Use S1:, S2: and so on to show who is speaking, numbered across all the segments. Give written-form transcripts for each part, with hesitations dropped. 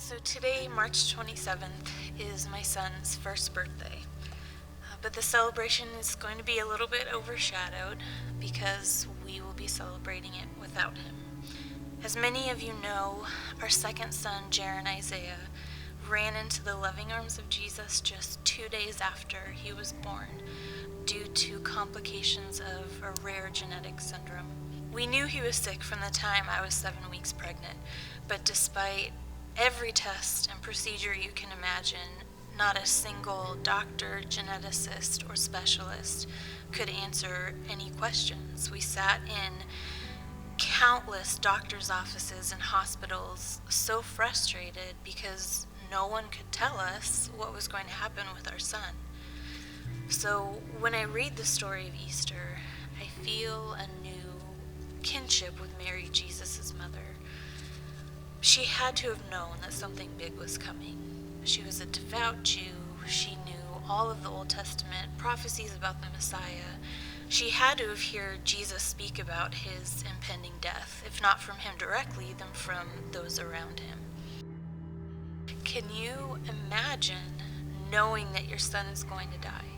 S1: So today, March 27th, is my son's first birthday. But the celebration is going to be a little bit overshadowed because we will be celebrating it without him. As many of you know, our second son, Jaron Isaiah, ran into the loving arms of Jesus just 2 days after he was born due to complications of a rare genetic syndrome. We knew he was sick from the time I was 7 weeks pregnant, but despite every test and procedure you can imagine, not a single doctor, geneticist, or specialist could answer any questions. We sat in countless doctors' offices and hospitals so frustrated because no one could tell us what was going to happen with our son. So when I read the story of Easter, I feel a new kinship with Mary, Jesus' mother. She had to have known that something big was coming. She was a devout Jew. She knew all of the Old Testament prophecies about the Messiah. She had to have heard Jesus speak about his impending death, if not from him directly, then from those around him. Can you imagine knowing that your son is going to die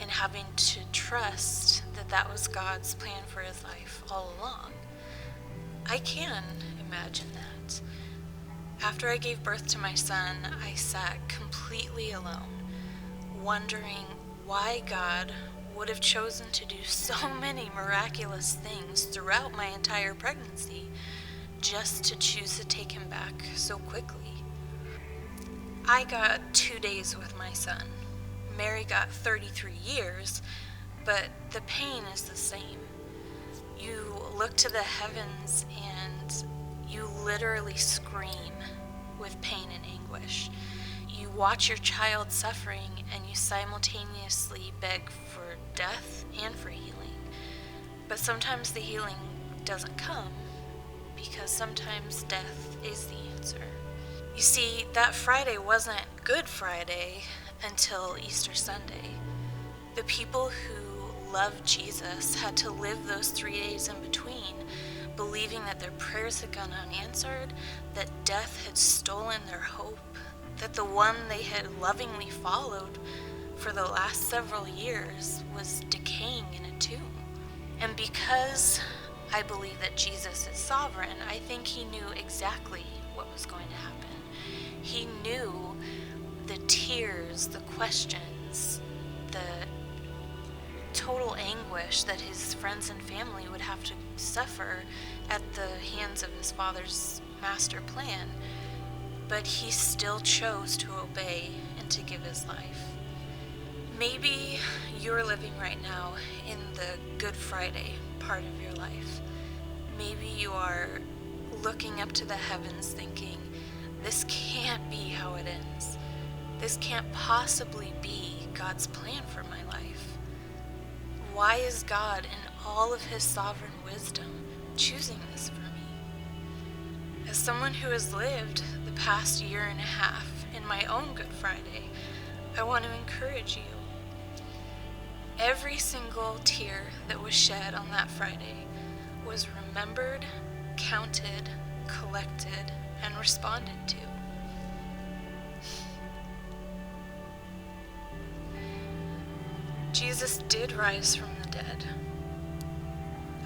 S1: and having to trust that that was God's plan for his life all along? I can imagine that. After I gave birth to my son, I sat completely alone, wondering why God would have chosen to do so many miraculous things throughout my entire pregnancy just to choose to take him back so quickly. I got 2 days with my son. Mary got 33 years, but the pain is the same. You look to the heavens and you literally scream with pain and anguish. You watch your child suffering and you simultaneously beg for death and for healing. But sometimes the healing doesn't come because sometimes death is the answer. You see, that Friday wasn't Good Friday until Easter Sunday. The people who loved Jesus had to live those 3 days in between, believing that their prayers had gone unanswered, that death had stolen their hope, that the one they had lovingly followed for the last several years was decaying in a tomb. And because I believe that Jesus is sovereign, I think he knew exactly what was going to happen. He knew the tears, the questions, the total anguish that his friends and family would have to suffer at the hands of his Father's master plan, but he still chose to obey and to give his life. Maybe you're living right now in the Good Friday part of your life. Maybe you are looking up to the heavens thinking, this can't be how it ends. This can't possibly be God's plan for my life. Why is God, in all of his sovereign wisdom, choosing this for me? As someone who has lived the past year and a half in my own Good Friday, I want to encourage you. Every single tear that was shed on that Friday was remembered, counted, collected, and responded to. Jesus did rise from the dead.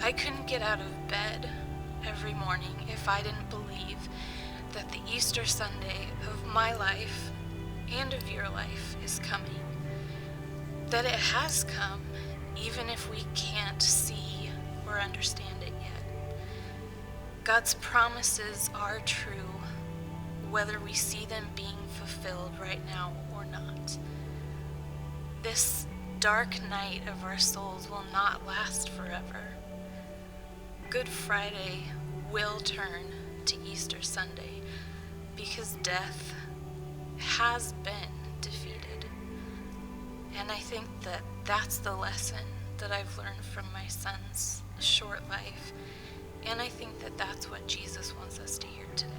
S1: I couldn't get out of bed every morning if I didn't believe that the Easter Sunday of my life and of your life is coming. That it has come, even if we can't see or understand it yet. God's promises are true, whether we see them being fulfilled right now or not. This dark night of our souls will not last forever. Good Friday will turn to Easter Sunday because death has been defeated. And I think that that's the lesson that I've learned from my son's short life. And I think that that's what Jesus wants us to hear today.